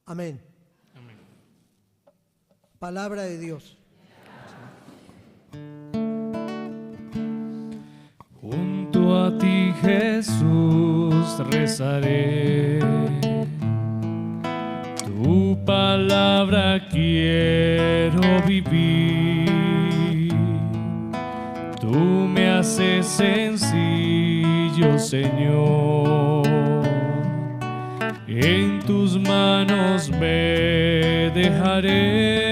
Amén. Amén. Palabra de Dios. Junto a ti, Jesús, rezaré. Tu palabra quiero vivir. Tú me haces sencillo, Señor. En tus manos me dejaré.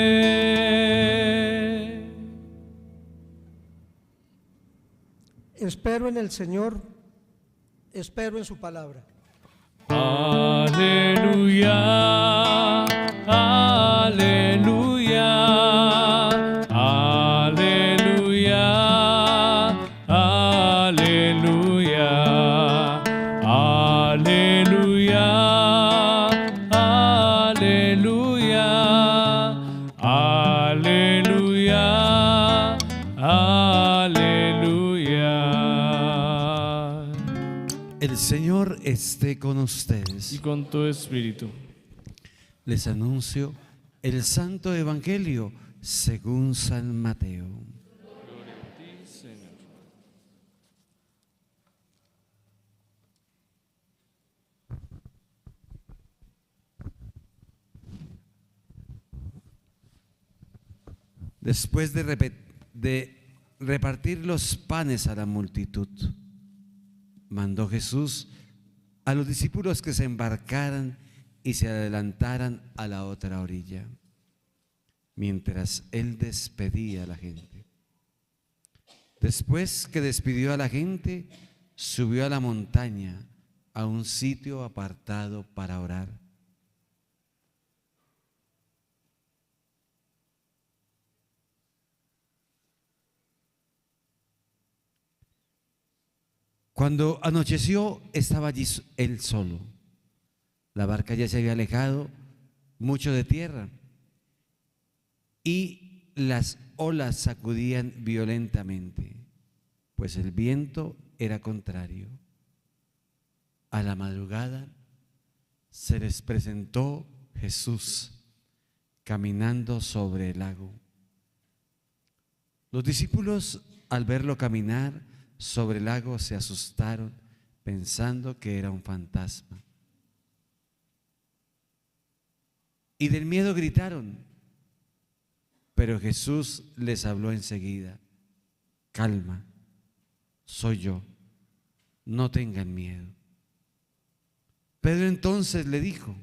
Espero en el Señor, espero en su palabra. Aleluya, aleluya, aleluya, aleluya, aleluya, aleluya, aleluya, aleluya. El Señor esté con ustedes. Y con tu espíritu. Les anuncio el Santo Evangelio según San Mateo. Gloria a ti, Señor. Después de repartir los panes a la multitud, mandó Jesús a los discípulos que se embarcaran y se adelantaran a la otra orilla, mientras él despedía a la gente. Después que despidió a la gente, subió a la montaña, a un sitio apartado para orar. Cuando anocheció, estaba allí él solo. La barca ya se había alejado mucho de tierra y las olas sacudían violentamente, pues el viento era contrario. A la madrugada se les presentó Jesús caminando sobre el lago. Los discípulos, al verlo caminar sobre el lago, se asustaron pensando que era un fantasma. Y del miedo gritaron, pero Jesús les habló enseguida: calma, soy yo, no tengan miedo. Pedro entonces le dijo: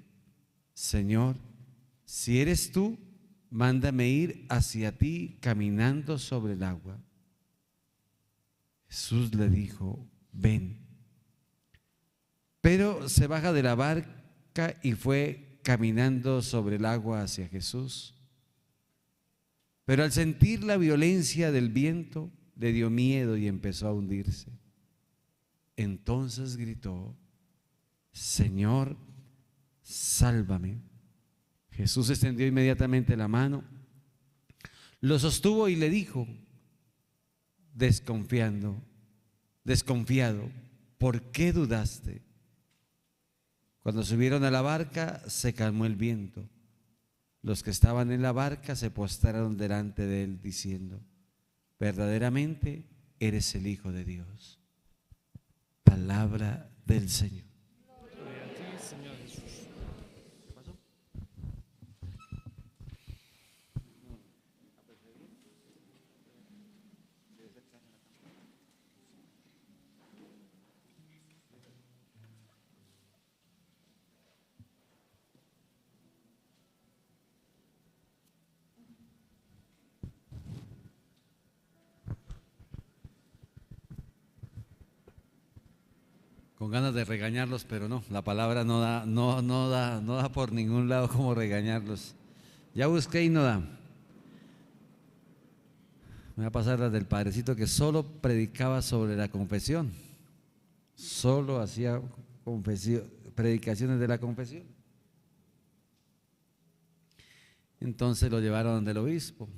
Señor, si eres tú, mándame ir hacia ti caminando sobre el agua. Jesús le dijo: ven. Pedro se baja de la barca y fue caminando sobre el agua hacia Jesús. Pero al sentir la violencia del viento, le dio miedo y empezó a hundirse. Entonces gritó: Señor, sálvame. Jesús extendió inmediatamente la mano, lo sostuvo y le dijo, desconfiado: ¿por qué dudaste? Cuando subieron a la barca, se calmó el viento. Los que estaban en la barca se postraron delante de él, diciendo: verdaderamente eres el Hijo de Dios. Palabra del Señor. Gloria a ti, Señor Jesús. Con ganas de regañarlos, pero no, la palabra no da por ningún lado como regañarlos. Ya busqué y no da. Me voy a pasar las del padrecito que solo predicaba sobre la confesión. Solo hacía predicaciones de la confesión. Entonces lo llevaron donde el obispo.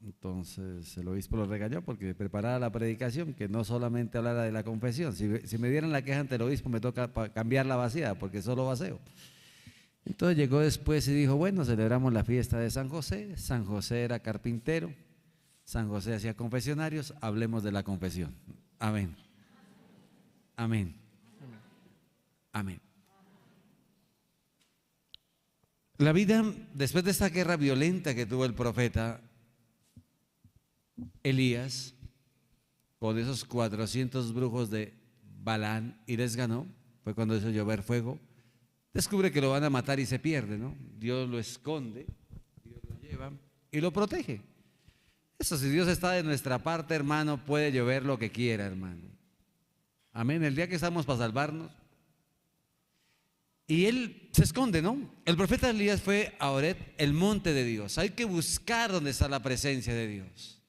Entonces el obispo lo regañó porque preparaba la predicación, que no solamente hablara de la confesión. Si me dieran la queja ante el obispo, me toca cambiar la vacía, porque solo vacío. Entonces llegó después y dijo, bueno, celebramos la fiesta de San José. San José era carpintero, San José hacía confesionarios, hablemos de la confesión. Amén. Amén. Amén. La vida, después de esta guerra violenta que tuvo el profeta Elías, con esos 400 brujos de Balaán, y les ganó, fue cuando hizo llover fuego. Descubre que lo van a matar y se pierde, ¿no? Dios lo esconde, Dios lo lleva y lo protege. Eso, si Dios está de nuestra parte, hermano, puede llover lo que quiera, hermano. Amén. El día que estamos para salvarnos. Y él se esconde, ¿no? El profeta Elías fue a Horeb, el monte de Dios. Hay que buscar dónde está la presencia de Dios.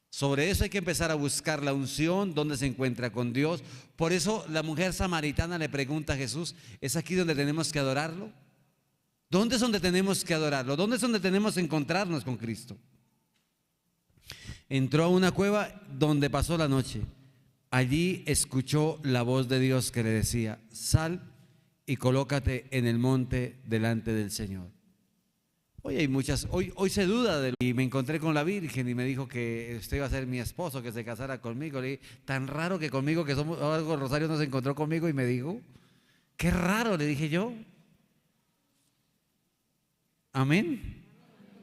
Sobre eso hay que empezar a buscar la unción, dónde se encuentra con Dios. Por eso la mujer samaritana le pregunta a Jesús, ¿es aquí donde tenemos que adorarlo? ¿Dónde es donde tenemos que adorarlo? ¿Dónde es donde tenemos que encontrarnos con Cristo? Entró a una cueva donde pasó la noche. Allí escuchó la voz de Dios que le decía, sal y colócate en el monte delante del Señor. Hoy hay muchas, hoy se duda de, y me encontré con la Virgen y me dijo que usted iba a ser mi esposo, que se casara conmigo. Le dije, tan raro que conmigo, que somos algo, Rosario no se encontró conmigo y me dijo, qué raro, le dije yo. Amén.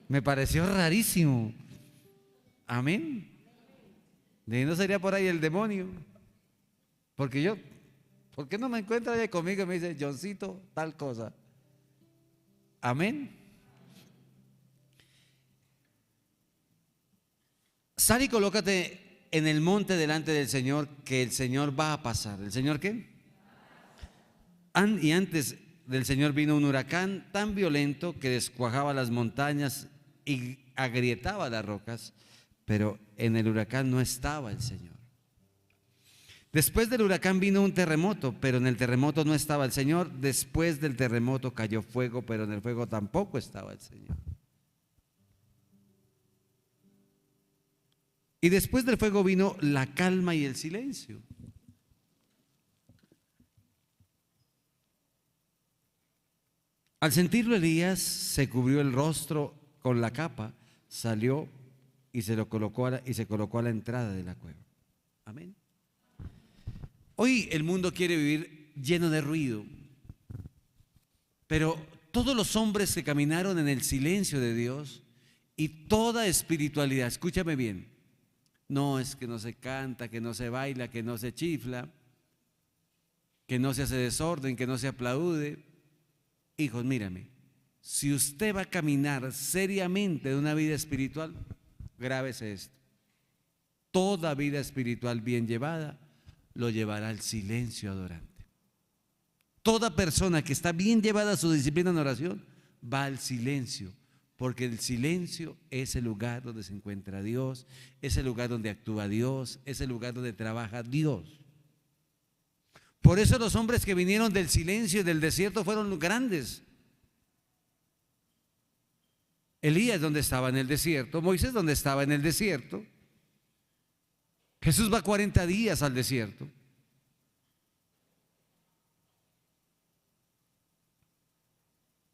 Me pareció rarísimo. Amén. De no sería por ahí el demonio. Porque yo, ¿por qué no me encuentra ella conmigo y me dice, Johncito, tal cosa? Amén. Sal y colócate en el monte delante del Señor, que el Señor va a pasar. ¿El Señor qué? Y antes del Señor vino un huracán tan violento que descuajaba las montañas y agrietaba las rocas, pero en el huracán no estaba el Señor. Después del huracán vino un terremoto, pero en el terremoto no estaba el Señor. Después del terremoto cayó fuego, pero en el fuego tampoco estaba el Señor. Y después del fuego vino la calma y el silencio. Al sentirlo, Elías se cubrió el rostro con la capa, salió y se colocó a la entrada de la cueva. Amén. Hoy el mundo quiere vivir lleno de ruido, pero todos los hombres que caminaron en el silencio de Dios y toda espiritualidad, escúchame bien, no es que no se canta, que no se baila, que no se chifla, que no se hace desorden, que no se aplaude. Hijos, mírame, si usted va a caminar seriamente de una vida espiritual, grábese esto: toda vida espiritual bien llevada lo llevará al silencio adorante. Toda persona que está bien llevada a su disciplina en oración va al silencio, porque el silencio es el lugar donde se encuentra Dios, es el lugar donde actúa Dios, es el lugar donde trabaja Dios. Por eso los hombres que vinieron del silencio y del desierto fueron grandes. Elías, donde estaba en el desierto; Moisés, donde estaba en el desierto. Jesús va 40 días al desierto.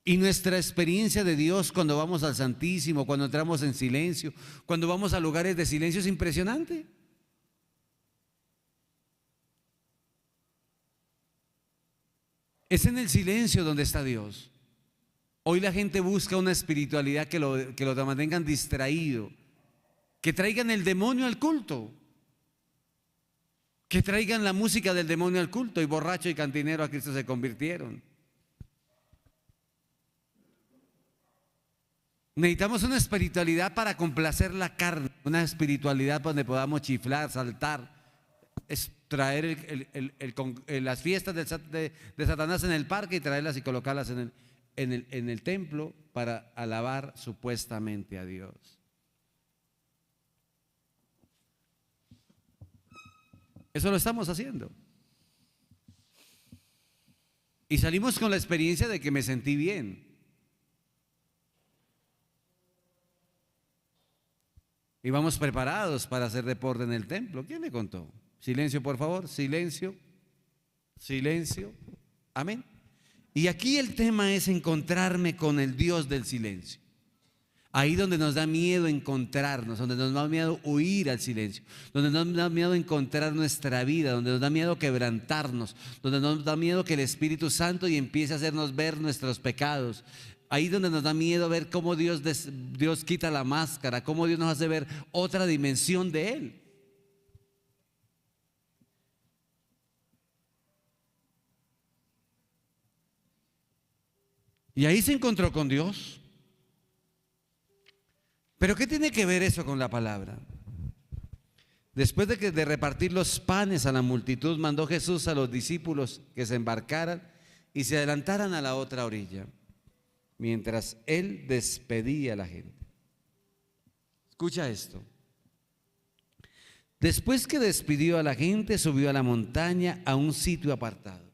Y nuestra experiencia de Dios cuando vamos al Santísimo, cuando entramos en silencio, cuando vamos a lugares de silencio, es impresionante. Es en el silencio donde está Dios. Hoy la gente busca una espiritualidad que lo mantengan distraído, que traigan el demonio al culto, que traigan la música del demonio al culto, y borracho y cantinero a Cristo se convirtieron. Necesitamos una espiritualidad para complacer la carne, una espiritualidad donde podamos chiflar, saltar, es traer las fiestas de Satanás en el parque y traerlas y colocarlas en el templo para alabar supuestamente a Dios. Eso lo estamos haciendo. Y salimos con la experiencia de que me sentí bien. Y vamos preparados para hacer deporte en el templo. ¿Quién me contó? Silencio, por favor, silencio, silencio. Amén. Y aquí el tema es encontrarme con el Dios del silencio. Ahí donde nos da miedo encontrarnos, donde nos da miedo huir al silencio, donde nos da miedo encontrar nuestra vida, donde nos da miedo quebrantarnos, donde nos da miedo que el Espíritu Santo y empiece a hacernos ver nuestros pecados. Ahí donde nos da miedo ver cómo Dios quita la máscara, cómo Dios nos hace ver otra dimensión de Él. Y ahí se encontró con Dios. Pero ¿qué tiene que ver eso con la palabra? Después de repartir los panes a la multitud, mandó Jesús a los discípulos que se embarcaran y se adelantaran a la otra orilla, mientras Él despedía a la gente. Escucha esto. Después que despidió a la gente, subió a la montaña a un sitio apartado.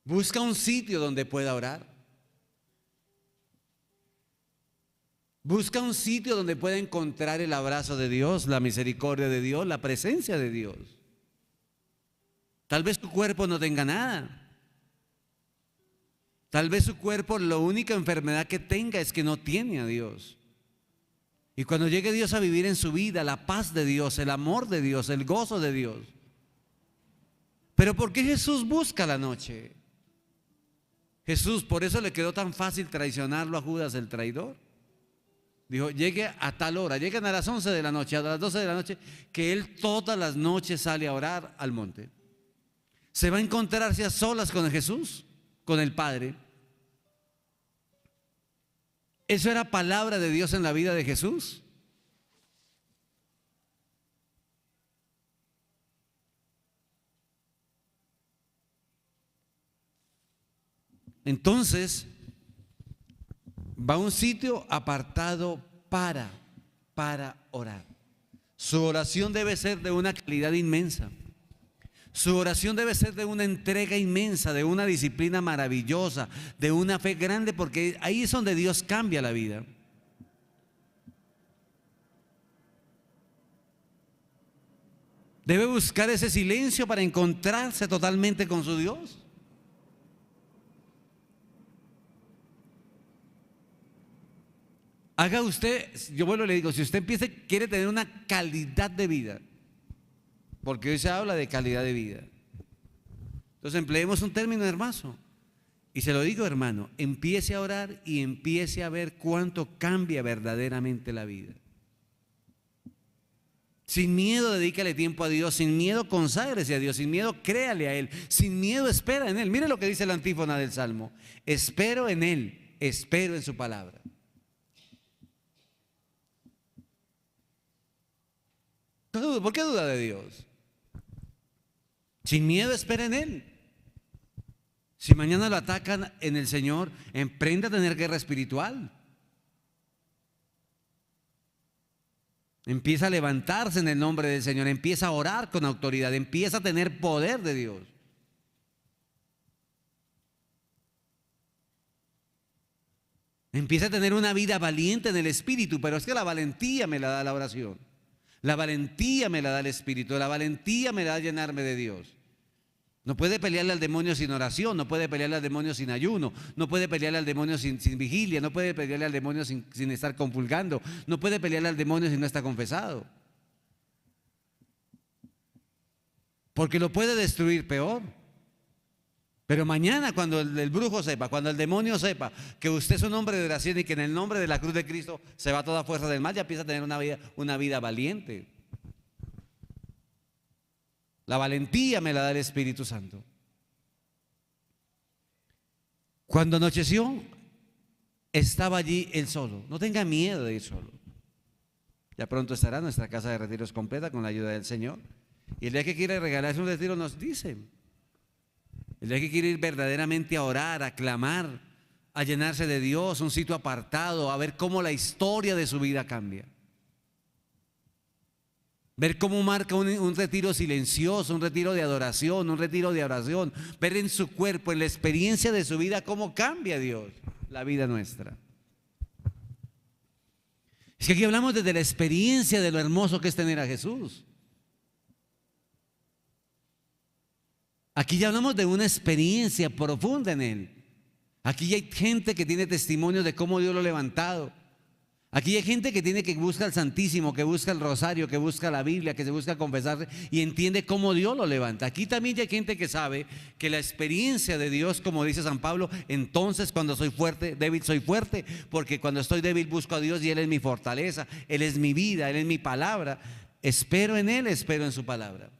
Busca un sitio donde pueda orar. Busca un sitio donde pueda encontrar el abrazo de Dios, la misericordia de Dios, la presencia de Dios. Tal vez tu cuerpo no tenga nada. Tal vez su cuerpo, la única enfermedad que tenga es que no tiene a Dios. Y cuando llegue Dios a vivir en su vida, la paz de Dios, el amor de Dios, el gozo de Dios. Pero ¿por qué Jesús busca la noche? Jesús, por eso le quedó tan fácil traicionarlo a Judas el traidor. Dijo, llegue a tal hora, lleguen a las 11 de la noche, a las 12 de la noche, que Él todas las noches sale a orar al monte. Se va a encontrarse a solas con Jesús, con el Padre. Eso era palabra de Dios en la vida de Jesús. Entonces, va a un sitio apartado para orar. Su oración debe ser de una calidad inmensa. Su oración debe ser de una entrega inmensa, de una disciplina maravillosa, de una fe grande, porque ahí es donde Dios cambia la vida. Debe buscar ese silencio para encontrarse totalmente con su Dios. Haga usted, yo vuelvo y le digo, si usted quiere tener una calidad de vida, porque hoy se habla de calidad de vida, entonces empleemos un término hermoso. Y se lo digo, hermano, empiece a orar y empiece a ver cuánto cambia verdaderamente la vida. Sin miedo, dedícale tiempo a Dios. Sin miedo, conságrese a Dios. Sin miedo, créale a Él. Sin miedo, espera en Él. Mire lo que dice la antífona del Salmo: espero en Él, espero en su palabra. ¿Por qué duda de Dios? Sin miedo, espera en Él. Si mañana lo atacan en el Señor, emprenda a tener guerra espiritual. Empieza a levantarse en el nombre del Señor, empieza a orar con autoridad, empieza a tener poder de Dios. Empieza a tener una vida valiente en el Espíritu, pero es que la valentía me la da la oración. La valentía me la da el Espíritu, la valentía me la da llenarme de Dios. No puede pelearle al demonio sin oración, no puede pelearle al demonio sin ayuno, no puede pelearle al demonio sin vigilia, no puede pelearle al demonio sin estar compulgando, no puede pelearle al demonio si no está confesado. Porque lo puede destruir peor. Pero mañana, cuando el brujo sepa, cuando el demonio sepa que usted es un hombre de oración y que en el nombre de la cruz de Cristo se va toda fuerza del mal, ya empieza a tener una vida valiente. La valentía me la da el Espíritu Santo. Cuando anocheció, estaba allí él solo. No tenga miedo de ir solo. Ya pronto estará nuestra casa de retiros completa con la ayuda del Señor. Y el día que quiere regalarse un retiro nos dice. El día que quiere ir verdaderamente a orar, a clamar, a llenarse de Dios, un sitio apartado, a ver cómo la historia de su vida cambia. Ver cómo marca un retiro silencioso, un retiro de adoración, un retiro de oración. Ver en su cuerpo, en la experiencia de su vida, cómo cambia Dios la vida nuestra. Es que aquí hablamos desde la experiencia de lo hermoso que es tener a Jesús. Aquí ya hablamos de una experiencia profunda en Él. Aquí ya hay gente que tiene testimonios de cómo Dios lo ha levantado. Aquí hay gente que busca al Santísimo, que busca el rosario, que busca la Biblia, que se busca confesarse y entiende cómo Dios lo levanta. Aquí también hay gente que sabe que la experiencia de Dios, como dice San Pablo, entonces cuando soy fuerte, débil soy fuerte, porque cuando estoy débil busco a Dios y Él es mi fortaleza, Él es mi vida, Él es mi palabra. Espero en Él, espero en su palabra.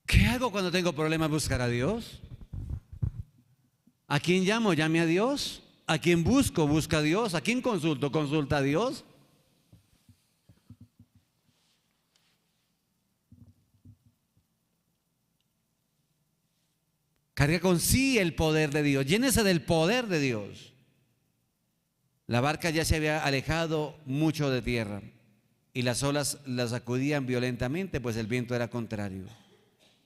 ¿Qué hago cuando tengo problemas? Buscar a Dios. ¿A quién llamo? Llame a Dios. ¿A quién busco? Busca a Dios. ¿A quién consulto? Consulta a Dios. Carga con sí el poder de Dios. Llénese del poder de Dios. La barca ya se había alejado mucho de tierra y las olas la sacudían violentamente, pues el viento era contrario.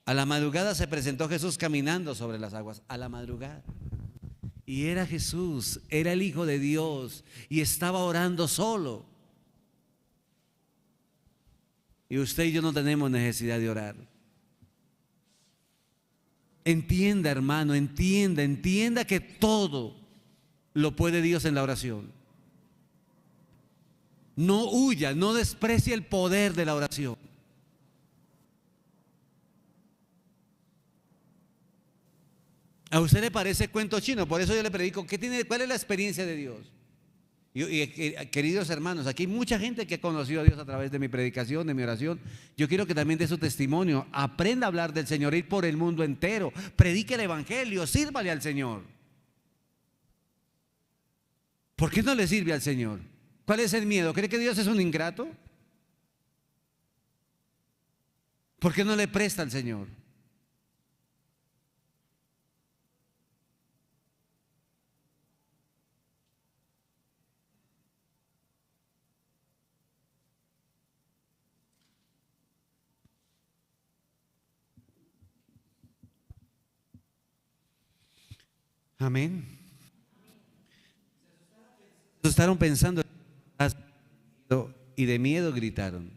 A la madrugada se presentó Jesús caminando sobre las aguas. A la madrugada. Y era Jesús, era el Hijo de Dios y estaba orando solo. Y usted y yo no tenemos necesidad de orar. Entienda, hermano, entienda que todo lo puede Dios en la oración. No huya, no desprecie el poder de la oración. A usted le parece cuento chino, por eso yo le predico, ¿cuál es la experiencia de Dios? Queridos hermanos, aquí hay mucha gente que ha conocido a Dios a través de mi predicación, de mi oración. Yo quiero que también dé su testimonio, aprenda a hablar del Señor, ir por el mundo entero, predique el Evangelio, sírvale al Señor. ¿Por qué no le sirve al Señor? ¿Cuál es el miedo? ¿Cree que Dios es un ingrato? ¿Por qué no le presta al Señor? Amén. Estaban pensando y de miedo gritaron.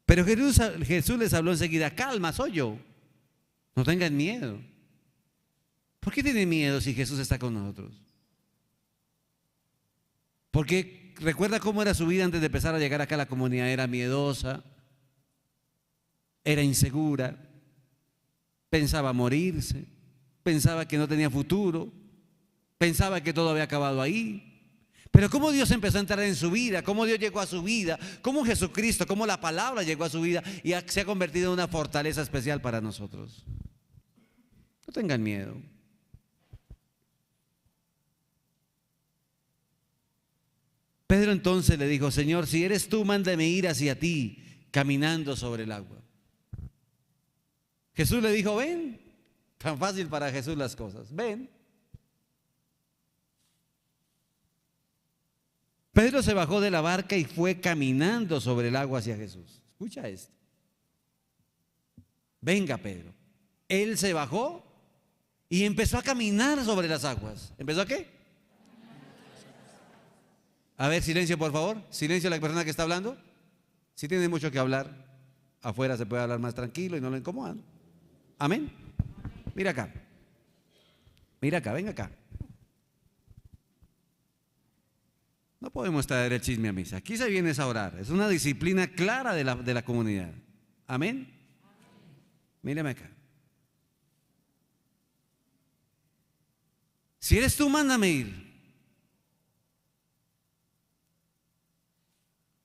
Pero Jesús les habló enseguida: calma, soy yo. No tengan miedo. ¿Por qué tienen miedo si Jesús está con nosotros? Porque recuerda cómo era su vida antes de empezar a llegar acá a la comunidad. Era miedosa, era insegura, pensaba morirse, pensaba que no tenía futuro, pensaba que todo había acabado ahí. Pero cómo Dios empezó a entrar en su vida, cómo Dios llegó a su vida, cómo Jesucristo, cómo la palabra llegó a su vida y se ha convertido en una fortaleza especial para nosotros. No tengan miedo. Pedro entonces le dijo: Señor, si eres tú, mándame ir hacia ti caminando sobre el agua. Jesús le dijo: ven. Tan fácil para Jesús las cosas. Ven. Pedro se bajó de la barca y fue caminando sobre el agua hacia Jesús. Escucha esto. Venga, Pedro. Él se bajó y empezó a caminar sobre las aguas. ¿Empezó a qué? A ver, silencio, por favor. Silencio a la persona que está hablando. Si tiene mucho que hablar, afuera se puede hablar más tranquilo y no lo incomodan. Amén. Mira acá. Mira acá, ven acá. No podemos traer el chisme a misa. Aquí se viene a orar. Es una disciplina clara de la comunidad. Amén. Mírame acá. Si eres tú, mándame ir.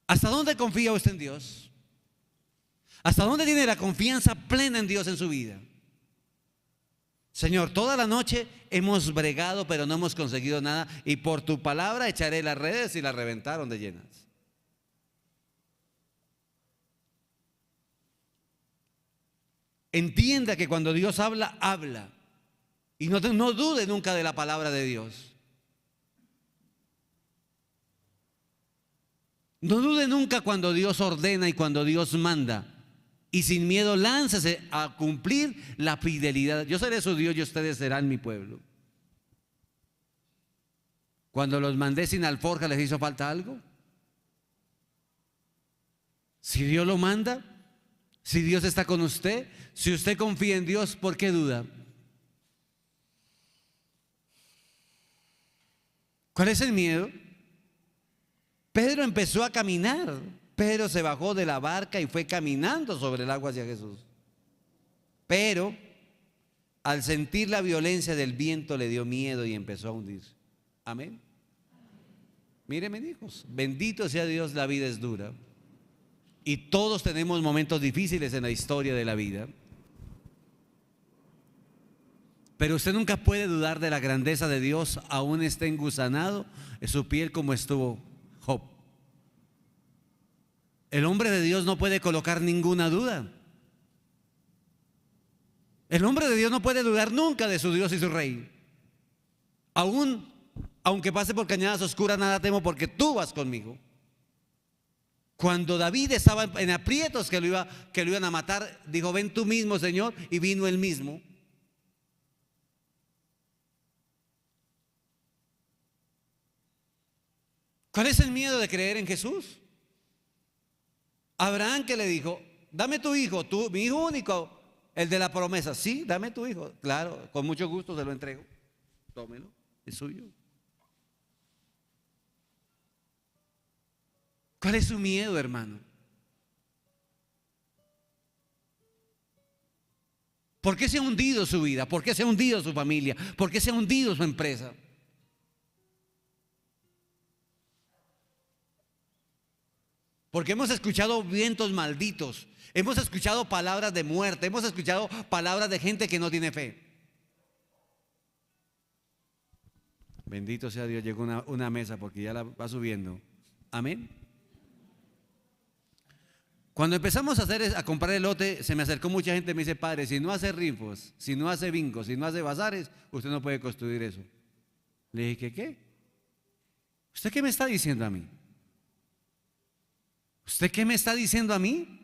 ¿Hasta dónde confía usted en Dios? ¿Hasta dónde tiene la confianza plena en Dios en su vida? Señor, toda la noche hemos bregado, pero no hemos conseguido nada, y por tu palabra echaré las redes y las reventaron de llenas. Entienda que cuando Dios habla, habla. Y no dude nunca de la palabra de Dios. No dude nunca cuando Dios ordena y cuando Dios manda. Y sin miedo láncese a cumplir la fidelidad. Yo seré su Dios y ustedes serán mi pueblo. Cuando los mandé sin alforja, ¿les hizo falta algo? Si Dios lo manda, si Dios está con usted, si usted confía en Dios, ¿por qué duda? ¿Cuál es el miedo? Pedro empezó a caminar. Pedro se bajó de la barca y fue caminando sobre el agua hacia Jesús. Pero al sentir la violencia del viento le dio miedo y empezó a hundirse. Amén. Mírenme, hijos, bendito sea Dios, la vida es dura. Y todos tenemos momentos difíciles en la historia de la vida. Pero usted nunca puede dudar de la grandeza de Dios, aún esté engusanado en su piel como estuvo Job. El hombre de Dios no puede colocar ninguna duda. El hombre de Dios no puede dudar nunca de su Dios y su Rey. Aunque pase por cañadas oscuras, nada temo porque tú vas conmigo. Cuando David estaba en aprietos que lo iban a matar, dijo: ven tú mismo, Señor, y vino él mismo. ¿Cuál es el miedo de creer en Jesús? Abraham, que le dijo: dame tu hijo, mi hijo único, el de la promesa. Sí, dame tu hijo. Claro, con mucho gusto se lo entrego. Tómelo, es suyo. ¿Cuál es su miedo, hermano? ¿Por qué se ha hundido su vida? ¿Por qué se ha hundido su familia? ¿Por qué se ha hundido su empresa? Porque hemos escuchado vientos malditos, hemos escuchado palabras de muerte, hemos escuchado palabras de gente que no tiene fe. Bendito sea Dios, llegó una mesa porque ya la va subiendo. Amén. Cuando empezamos a comprar el lote, se me acercó mucha gente y me dice: padre, si no hace rifos, si no hace bingos, si no hace bazares, usted no puede construir eso. Le dije: ¿qué? ¿Usted qué me está diciendo a mí? ¿Usted qué me está diciendo a mí?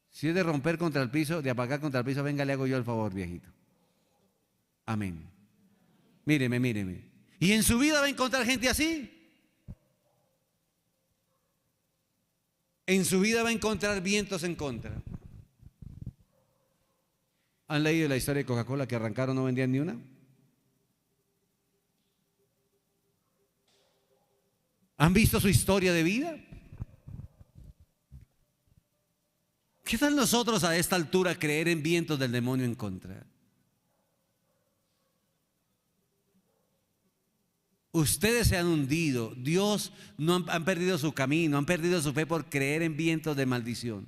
Si es de romper contra el piso, de apagar contra el piso, venga, le hago yo el favor, viejito. Amén. Míreme, míreme. Y en su vida va a encontrar gente así. En su vida va a encontrar vientos en contra. ¿Han leído la historia de Coca-Cola, que arrancaron, no vendían ni una? ¿Han visto su historia de vida? ¿Qué tal nosotros a esta altura creer en vientos del demonio en contra? Ustedes se han hundido. Dios no han perdido su camino, han perdido su fe por creer en vientos de maldición.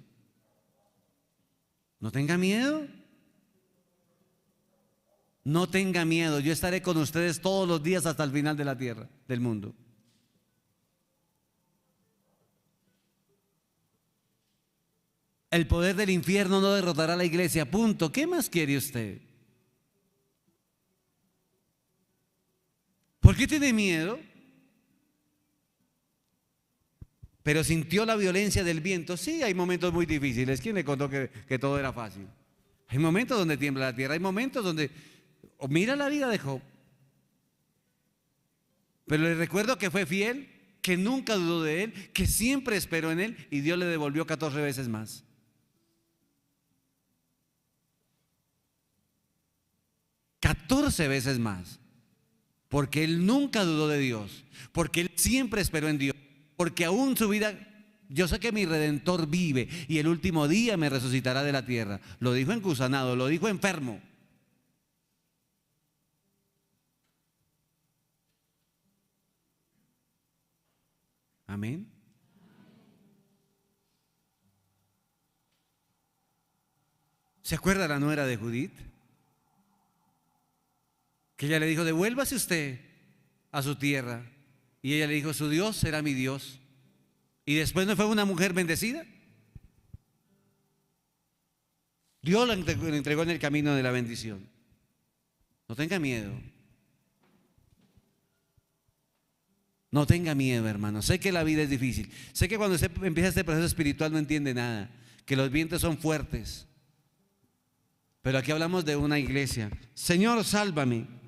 No tenga miedo. No tenga miedo. Yo estaré con ustedes todos los días hasta el final de la tierra, del mundo. El poder del infierno no derrotará a la iglesia, punto. ¿Qué más quiere usted? ¿Por qué tiene miedo? Pero sintió la violencia del viento. Sí, hay momentos muy difíciles. ¿Quién le contó que todo era fácil? Hay momentos donde tiembla la tierra, hay momentos donde... mira la vida de Job. Pero le recuerdo que fue fiel, que nunca dudó de él, que siempre esperó en él, y Dios le devolvió 14 veces más. $14 veces más, porque él nunca dudó de Dios, porque él siempre esperó en Dios, porque aún su vida, yo sé que mi Redentor vive y el último día me resucitará de la tierra. Lo dijo engusanado, lo dijo enfermo. Amén. ¿Se acuerda la nuera de Judith? Que ella le dijo: devuélvase usted a su tierra. Y ella le dijo: su Dios será mi Dios. Y después no fue una mujer bendecida. Dios la entregó en el camino de la bendición. No tenga miedo. No tenga miedo, hermano. Sé que la vida es difícil. Sé que cuando usted empieza este proceso espiritual no entiende nada, que los vientos son fuertes. Pero aquí hablamos de una iglesia. Señor, sálvame.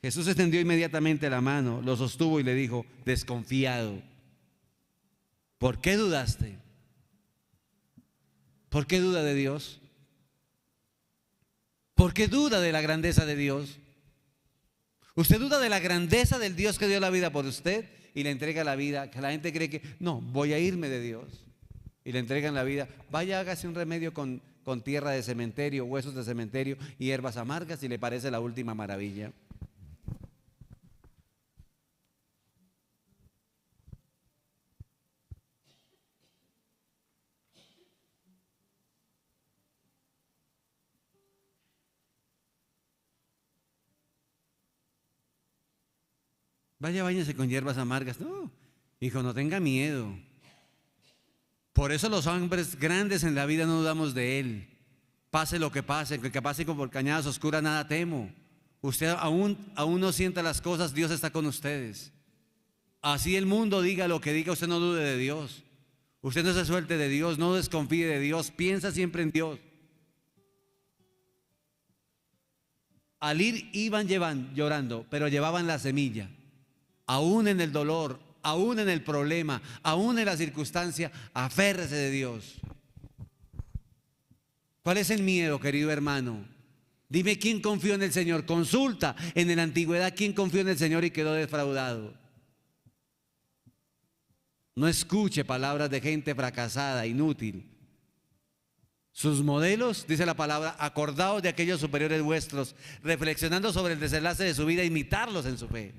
Jesús extendió inmediatamente la mano, lo sostuvo y le dijo: desconfiado, ¿Por qué dudaste? ¿Por qué duda de Dios? ¿Por qué duda de la grandeza de Dios? Usted duda de la grandeza del Dios que dio la vida por usted y le entrega la vida, que la gente cree que no, voy a irme de Dios. Y le entregan la vida, vaya, hágase un remedio con tierra de cementerio, huesos de cementerio y hierbas amargas y le parece la última maravilla. Vaya, báñese con hierbas amargas. No, hijo, no tenga miedo. Por eso los hombres grandes en la vida no dudamos de Él. Pase lo que pase, que pase por cañadas oscuras, nada temo. Usted aún no sienta las cosas, Dios está con ustedes. Así el mundo diga lo que diga, usted no dude de Dios. Usted no se suelte de Dios, no desconfíe de Dios, piensa siempre en Dios. Al ir iban llorando, pero llevaban la semilla. Aún en el dolor, aún en el problema, aún en la circunstancia, aférrese de Dios. ¿Cuál es el miedo, querido hermano? Dime quién confió en el Señor. Consulta en la antigüedad quién confió en el Señor y quedó defraudado. No escuche palabras de gente fracasada, inútil. Sus modelos, dice la palabra, acordaos de aquellos superiores vuestros, reflexionando sobre el desenlace de su vida, imitarlos en su fe.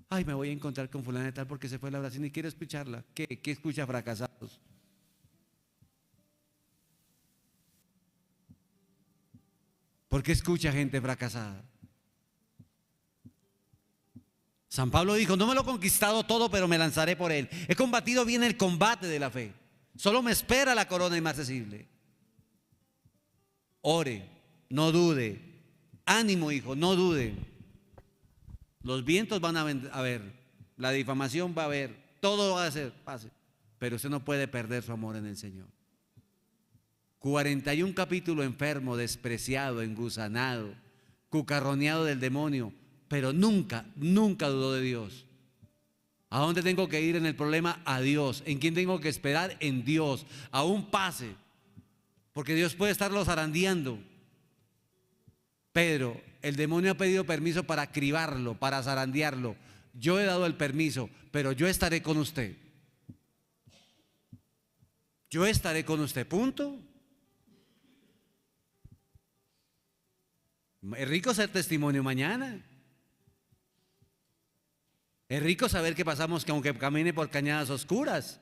Ay, me voy a encontrar con fulana de tal porque se fue a la oración y quiero escucharla. ¿Qué escucha fracasados? ¿Por qué escucha gente fracasada? San Pablo dijo, no me lo he conquistado todo, pero me lanzaré por él. He combatido bien el combate de la fe. Solo me espera la corona inmarcesible. Ore, no dude. Ánimo, hijo, no dude. Los vientos van a haber, la difamación va a haber, todo va a ser, pase. Pero usted no puede perder su amor en el Señor. 41 capítulos enfermo, despreciado, engusanado, cucarroneado del demonio, pero nunca dudó de Dios. ¿A dónde tengo que ir en el problema? A Dios. ¿En quién tengo que esperar? En Dios. Aún pase, porque Dios puede estarlo zarandeando. Pedro, el demonio ha pedido permiso para cribarlo, para zarandearlo. Yo he dado el permiso, pero yo estaré con usted. Yo estaré con usted, punto. Es rico ser testimonio mañana. Es rico saber que pasamos que aunque camine por cañadas oscuras,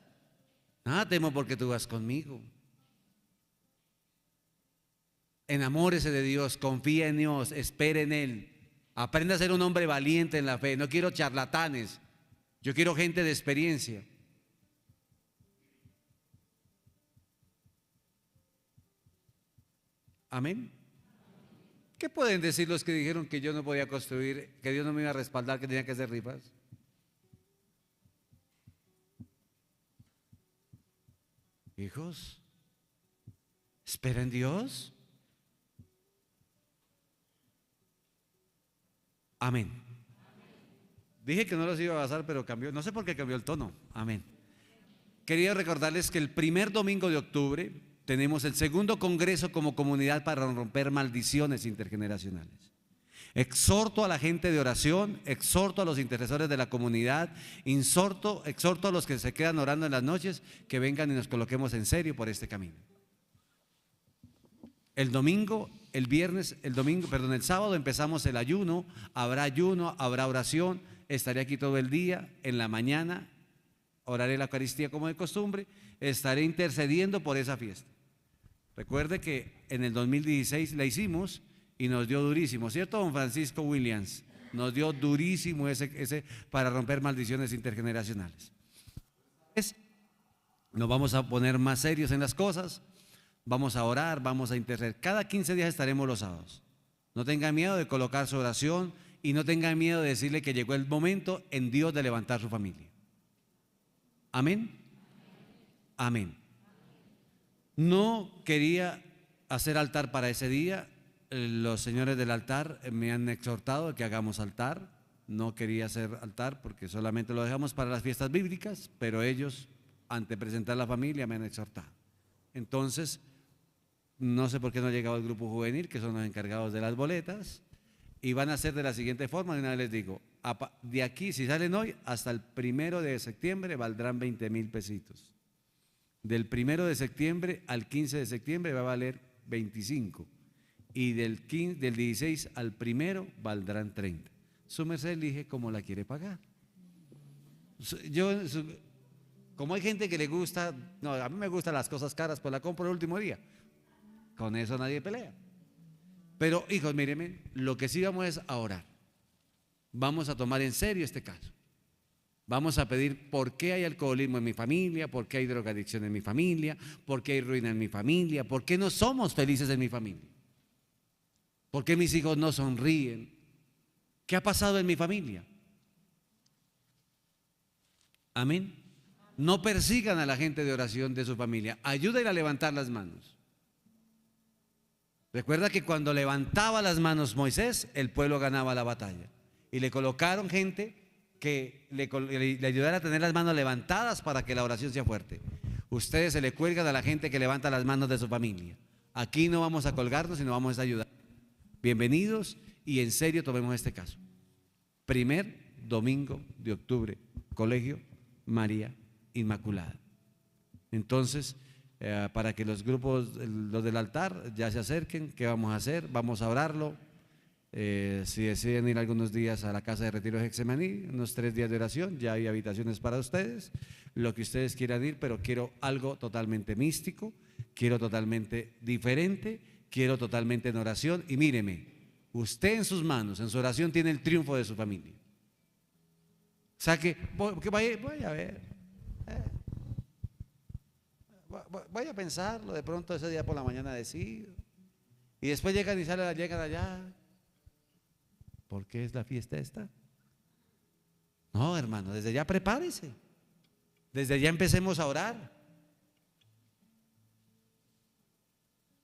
nada temo porque tú vas conmigo. Enamórese de Dios, confía en Dios, espere en Él. Aprenda a ser un hombre valiente en la fe. No quiero charlatanes, yo quiero gente de experiencia. Amén. ¿Qué pueden decir los que dijeron que yo no podía construir, que Dios no me iba a respaldar, que tenía que hacer rifas? Hijos, espera en Dios. Amén. Dije que no los iba a pasar, pero cambió. No sé por qué cambió el tono. Amén. Quería recordarles que el primer domingo de octubre tenemos el segundo congreso como comunidad para romper maldiciones intergeneracionales. Exhorto a la gente de oración, exhorto a los intercesores de la comunidad, exhorto a los que se quedan orando en las noches que vengan y nos coloquemos en serio por este camino. El sábado empezamos el ayuno, habrá oración, estaré aquí todo el día, en la mañana oraré la Eucaristía como de costumbre, estaré intercediendo por esa fiesta. Recuerde que en el 2016 la hicimos y nos dio durísimo, ¿cierto, don Francisco Williams? Nos dio durísimo ese para romper maldiciones intergeneracionales. Nos vamos a poner más serios en las cosas. Vamos a orar, vamos a interceder. Cada 15 días estaremos los sábados. No tengan miedo de colocar su oración y no tengan miedo de decirle que llegó el momento en Dios de levantar su familia. Amén. Amén. No quería hacer altar para ese día. Los señores del altar me han exhortado a que hagamos altar. no quería hacer altar porque solamente lo dejamos para las fiestas bíblicas, pero ellos, ante presentar la familia, me han exhortado. Entonces, no sé por qué no ha llegado el grupo juvenil, que son los encargados de las boletas, y van a hacer de la siguiente forma, de una vez les digo, de aquí, si salen hoy, hasta el 1 de septiembre valdrán 20,000 pesitos. Del 1 de septiembre al 15 de septiembre va a valer 25, y del 16 al 1 valdrán 30. Su merced elige cómo la quiere pagar. Como hay gente que le gusta, no, a mí me gustan las cosas caras, pues la compro el último día. Con eso nadie pelea. Pero hijos, mírenme, lo que sí vamos es a orar. Vamos a tomar en serio este caso. Vamos a pedir por qué hay alcoholismo en mi familia, por qué hay drogadicción en mi familia, por qué hay ruina en mi familia, por qué no somos felices en mi familia, por qué mis hijos no sonríen, qué ha pasado en mi familia. Amén. No persigan a la gente de oración de su familia, ayúdenle a levantar las manos. Recuerda que cuando levantaba las manos Moisés, el pueblo ganaba la batalla. Y le colocaron gente que le ayudara a tener las manos levantadas para que la oración sea fuerte. Ustedes se le cuelgan a la gente que levanta las manos de su familia. Aquí no vamos a colgarnos, sino vamos a ayudar. Bienvenidos y en serio tomemos este caso. 1 domingo de octubre, Colegio María Inmaculada. Entonces, para que los grupos, los del altar, ya se acerquen, ¿qué vamos a hacer? Vamos a orarlo. Si deciden ir algunos días a la casa de retiro de Getsemaní, unos 3 días de oración, ya hay habitaciones para ustedes, lo que ustedes quieran ir, pero quiero algo totalmente místico, quiero totalmente diferente, quiero totalmente en oración. Y míreme, usted en sus manos, en su oración, tiene el triunfo de su familia. O sea que voy a ver, voy a pensarlo, de pronto ese día por la mañana decido, y después llegan y llegan allá. ¿Por qué es la fiesta esta? No, hermano, desde ya prepárese, desde ya empecemos a orar.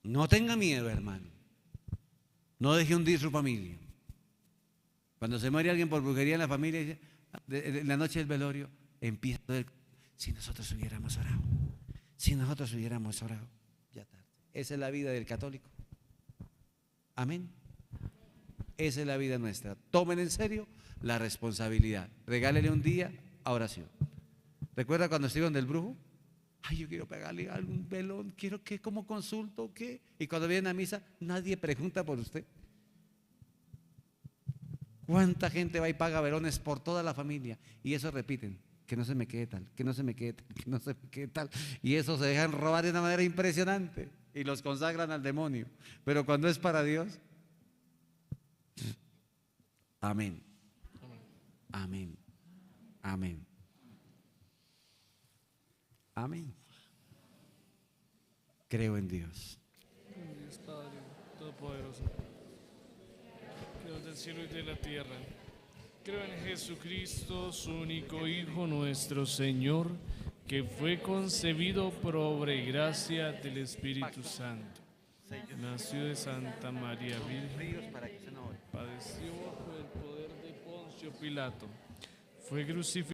No tenga miedo, hermano, no deje hundir su familia. Cuando se muere alguien por brujería en la familia, en la noche del velorio, empieza a ver, si nosotros hubiéramos orado, si nosotros hubiéramos orado, ya tarde. Esa es la vida del católico. Amén. Esa es la vida nuestra. Tomen en serio la responsabilidad. Regálele un día a oración. ¿Recuerda cuando estuvieron del brujo? Ay, yo quiero pegarle algún velón, quiero que, ¿cómo consulto? ¿Qué? Y cuando vienen a misa, nadie pregunta por usted. ¿Cuánta gente va y paga velones por toda la familia? Y eso repiten, que no se me quede tal, que no se me quede tal, que no se me quede tal. Y eso se dejan robar de una manera impresionante y los consagran al demonio. Pero cuando es para Dios, amén, amén, amén, amén. Creo en Dios. Dios Padre Todopoderoso, Dios del cielo y de la tierra. Creo en Jesucristo, su único Hijo, nuestro Señor, que fue concebido por obra y gracia del Espíritu Santo. Nació de Santa María Virgen, padeció bajo el poder de Poncio Pilato, fue crucificado